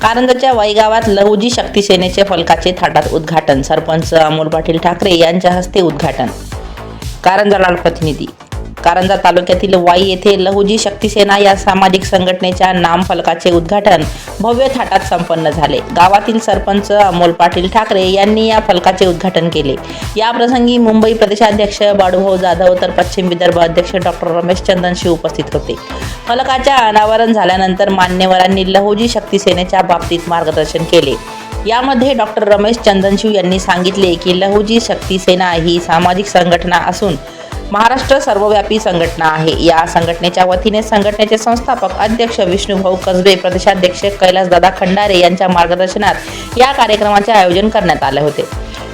कारंजाच्या वाई गावात लहुजी शक्ती सेनेचे फलकाचे थाटात उद्घाटन. सरपंच अमोल पाटील ठाकरे यांच्या हस्ते उद्घाटन. कारंजा लाल प्रतिनिधी. कारंजा तालुक्यातील वाई येथे लहुजी शक्ती सेना या सामाजिक संघटनेच्या नामफलकाचे उद्घाटन भव्य थाटात संपन्न झाले. गावातील सरपंच अमोल पाटील ठाकरे यांनी या फलकाचे उद्घाटन केले. या प्रसंगी मुंबई प्रदेशाध्यक्ष बाळूभाऊ जाधव तर पश्चिम विदर्भ अध्यक्ष डॉक्टर रमेश चंदनशिव उपस्थित होते. फलकाच्या अनावरण झाल्यानंतर मान्यवरांनी लहुजी शक्ती सेनेच्या बाबतीत मार्गदर्शन केले. यामध्ये डॉक्टर रमेश चंदनशिव यांनी सांगितले की लहुजी शक्ती सेना ही सामाजिक संघटना असून महाराष्ट्र सर्वव्यापी संघटना आहे. या संघटनेच्या वतीने संघटनेचे संस्थापक अध्यक्ष विष्णुभाऊ कसबे, प्रदेशाध्यक्ष कैलासदादा खंडारे यांच्या मार्गदर्शनात या कार्यक्रमाचे आयोजन करण्यात आले होते.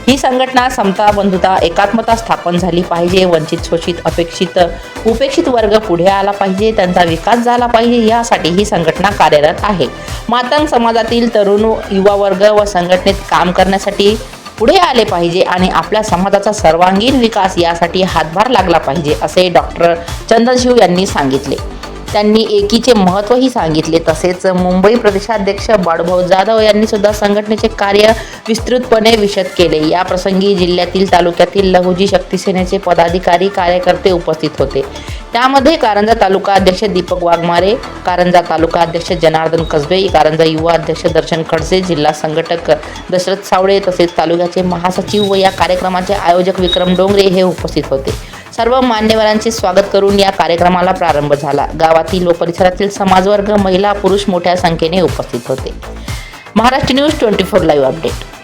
ही संघटना समता, बंधुता, एकात्मता स्थापन झाली पाहिजे. वंचित, शोषित, उपेक्षित वर्ग पुढे आला पाहिजे, त्यांचा विकास झाला पाहिजे, यासाठी ही संघटना कार्यरत आहे. मातंग समाजातील तरुण, युवा वर्ग व संघटनेत काम करण्यासाठी पुढे आले पाहिजे आणि आपल्या समाजाचा सर्वांगीण विकास यासाठी हातभार लागला पाहिजे, असे डॉक्टर चंदनशिव यांनी सांगितले. त्यांनी एकीचे महत्त्वही सांगितले. तसेच मुंबई प्रदेशाध्यक्ष बाळूभाऊ जाधव यांनी सुद्धा संघटनेचे कार्य विस्तृतपणे विशद केले. या प्रसंगी जिल्ह्यातील, तालुक्यातील लहुजी शक्ती सेनेचे पदाधिकारी, कार्यकर्ते उपस्थित होते. त्यामध्ये कारंजा तालुका अध्यक्ष दीपक वाघमारे, कारंजा तालुका अध्यक्ष जनार्दन कसबे, कारंजा युवा अध्यक्ष दर्शन खडसे, जिल्हा संघटक दशरथ सावळे तसेच तालुक्याचे महासचिव व या कार्यक्रमाचे आयोजक विक्रम डोंगरे हे उपस्थित होते. सर्व मान्यवरांचे स्वागत करून या कार्यक्रमाला प्रारंभ झाला. गावातील व परिसरातील समाजवर्ग, महिला, पुरुष मोठ्या संख्येने उपस्थित होते. Maharashtra news 24 live update.